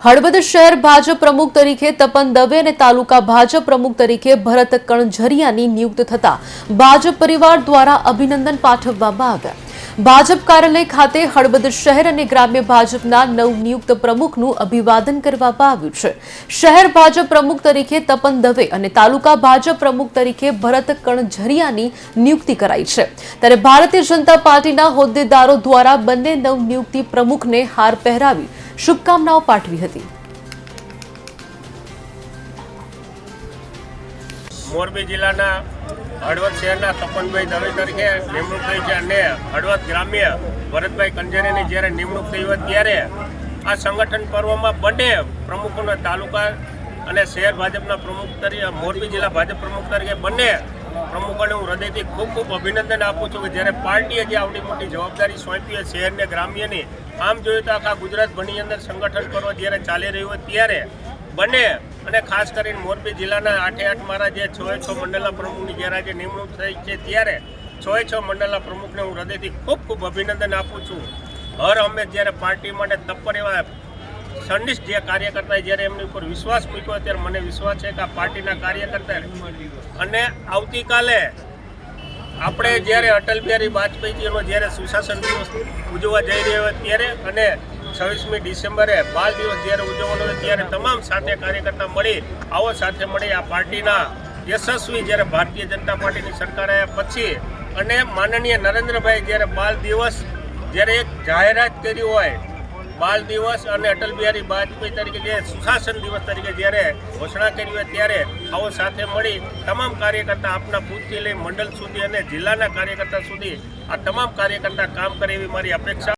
હળવદ શહેર ભાજપ પ્રમુખ તરીકે તપન દવે અને તાલુકા ભાજપ પ્રમુખ તરીકે ભરત કણઝરિયાની નિયુક્ત થતા ભાજપ પરિવાર દ્વારા અભિનંદન પાઠવવામાં આવ્યા। ભાજપ કાર્યાલય ખાતે હળવદ શહેર અને ગ્રામ્ય ભાજપના નવનિયુક્ત પ્રમુખનું અભિવાદન કરવામાં આવ્યું છે। શહેર ભાજપ પ્રમુખ તરીકે તપન દવે અને તાલુકા ભાજપ પ્રમુખ તરીકે ભરત કણઝરિયાની નિયુક્તિ કરાઈ છે। ત્યારે ભારતીય જનતા પાર્ટીના હોદ્દેદારો દ્વારા બંને નવનિયુક્તિ પ્રમુખને હાર પહેરાવી શુભકામનાઓ પાઠવી હતી। મોરબી જિલ્લાના હળવદ શહેરના તપનભાઈ દવે તરીકે નિમણૂક થઈ છે અને હળવદ ગ્રામ્ય ભરતભાઈ કંજરિયાની જ્યારે નિમણૂક થઈ હોય ત્યારે આ સંગઠન પર્વમાં બંને પ્રમુખોના તાલુકા અને શહેર ભાજપના પ્રમુખ તરીકે મોરબી જિલ્લા ભાજપ પ્રમુખ તરીકે બંને પ્રમુખોને હું હૃદયથી ખૂબ અભિનંદન આપું છું કે જ્યારે પાર્ટીએ જે આવડી મોટી જવાબદારી સોંપી હોય શહેરને ગ્રામ્યની, આમ જોઈએ તો આખા ગુજરાતભરની અંદર સંગઠન પર્વ જ્યારે ચાલી રહ્યું હોય ત્યારે બંને અને ખાસ કરીને મોરબી જિલ્લાના 8 મારા જે 6 મંડળના પ્રમુખની જ્યારે આજે નિમણૂક થઈ છે ત્યારે 6 મંડળના પ્રમુખને હું હૃદયથી ખૂબ અભિનંદન આપું છું। હર હંમેશ જ્યારે પાર્ટી માટે તત્પર એવા સંનિષ્ઠ જે કાર્યકર્તાએ જ્યારે એમની ઉપર વિશ્વાસ મૂક્યો ત્યારે મને વિશ્વાસ છે કે આ પાર્ટીના કાર્યકર્તા અને આવતીકાલે આપણે જ્યારે અટલ બિહારી વાજપેયીજીનો જ્યારે સુશાસન દિવસ ઉજવવા જઈ રહ્યો હોય ત્યારે અને 26મી ડિસેમ્બરે બાલ દિવસ જ્યારે ઉજવવાનો હોય ત્યારે તમામ સાથે કાર્યકર્તા મળી આવો સાથે મળી આ પાર્ટીના યશસ્વી જ્યારે ભારતીય જનતા પાર્ટીની સરકાર આવ્યા પછી અને માનનીય નરેન્દ્રભાઈ જ્યારે બાલ દિવસ જ્યારે એક જાહેરાત કરી હોય બાલ દિવસ અને અટલ બિહારી વાજપેયી તરીકે જે સુશાસન દિવસ તરીકે જ્યારે ઘોષણા કરી હોય ત્યારે આવો સાથે મળી તમામ કાર્યકર્તા આપના બૂથથી લઈ મંડળ સુધી અને જિલ્લાના કાર્યકર્તા સુધી આ તમામ કાર્યકર્તા કામ કરે એવી મારી અપેક્ષા।